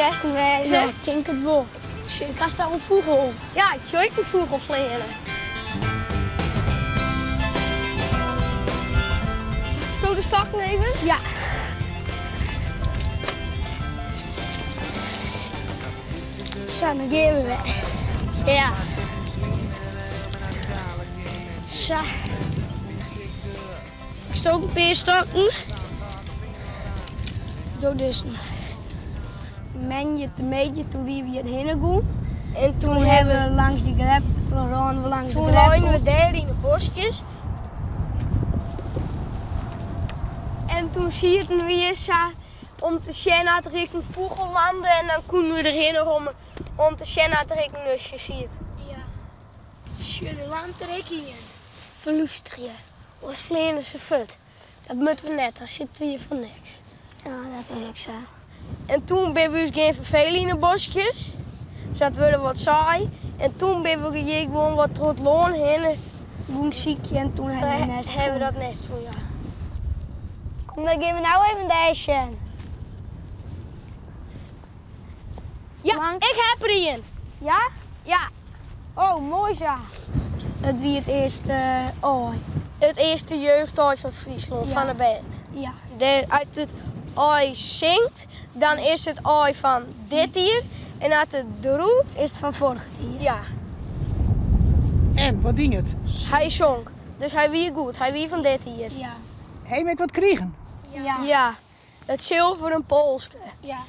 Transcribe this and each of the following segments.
nesten wijzen? Ja, ik denk het wel. Ik ga staan een vogel. Ja, ik zou ook een vogel vliegen. Stoot de stok even? Ja. Zo, dan gaan we weg. Ja. Zo. Ik stook een paar stokken. Doe dus men je te meetje toen wie we hierheen gaan. En toen hebben we langs die grep, we langs Toen de grep. looien we daar in de bosjes. En toen zitten we hier om te zien naar het richting Vogelanden en dan konden we erheen om te zien naar het richting Nusje ziet. Ja. Schudden land trek hier. Verluister je. Ons Vleenderse fut. Dat moeten we net, daar zitten we hier voor niks. Ja, dat is ook zo. En toen ben we dus geen vervelen in de bosjes. Zaten we er wat saai. En toen ben we gewoon wat trot loon heen. Toen ziekje en toen hebben we nest. Hebben we dat nest voor, ja. Kom, dan gaan we nou even deze. Ja, Lang. ik heb er een. Ja? Ja, Oh, mooi zo. Het wie het eerste ooi. het eerste jeugdhuis van Friesland, Ja. van de band. Ja. Uit het ooi zingt, dan is het ooi van dit hier. En uit het roet, Is het van vorige keer? ja, En, wat ding het? hij zong. Dus hij wie goed, hij wie van dit hier. Ja. Hij met wat kriegen? Ja. Ja, het zilveren Polske Ja.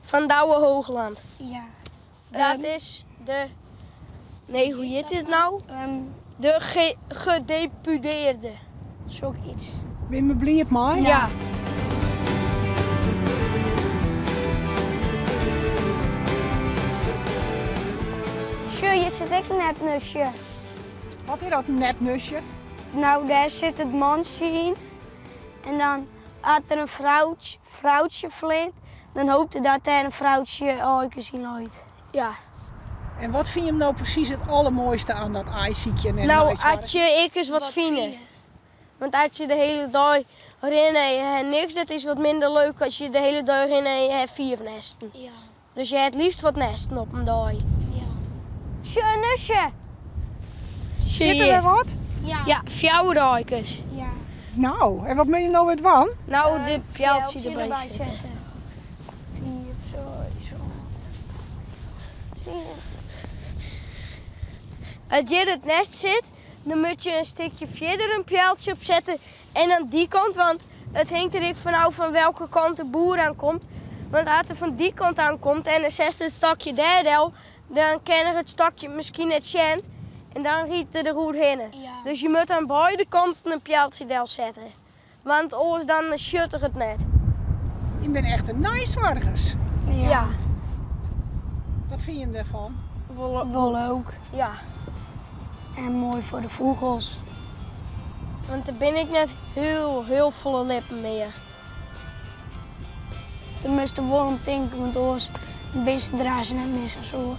van Douwe Hoogland. Ja. Dat is de, nee hoe heet dit nou? Um, De gedeputeerde. zoiets. Ben je blij mij? Ja. Zo, je zit echt een nepnusje. Wat is dat, een nepnusje? Nou, daar zit het mansje in. En dan, als er een vrouwtje vleent, dan hoopt hij dat er een vrouwtje ooit in looit. Ja. En wat vind je nou precies het allermooiste aan dat ijziekje? Nou, als je ik eens wat vinden. Want als je de hele dag erin hebt niks, dat is wat minder leuk als je de hele dag erin hebt 4 nesten. Ja. Dus je hebt het liefst wat nesten op een dag. Ja. Zo, een nusje. Zit er wat? Ja. Ja, fjouwerdijkers. Ja. Nou, en wat ben je nou met van? Nou, de pijltje erbij erbij zetten. zetten. 4, zo. Zie je? Als je in het nest zit, dan moet je een stukje verder een pijltje op zetten en aan die kant, want het hangt er even vanaf van welke kant de boer aankomt. Want als er van die kant aankomt en dan zet het stakje derde, dan kan er het stakje misschien net zien en dan riet er de roet heen. Ja. Dus je moet aan beide kanten een pijltje del zetten. Want anders dan schutter het net. Je bent echt een nice-wargers. Ja. Wat vind je ervan? Wol ook. Ja. En mooi voor de vogels. Want daar ben ik net heel volle lippen meer. Dan moest de wol om tinken, want anders wisten dragen ze net meer zo soort.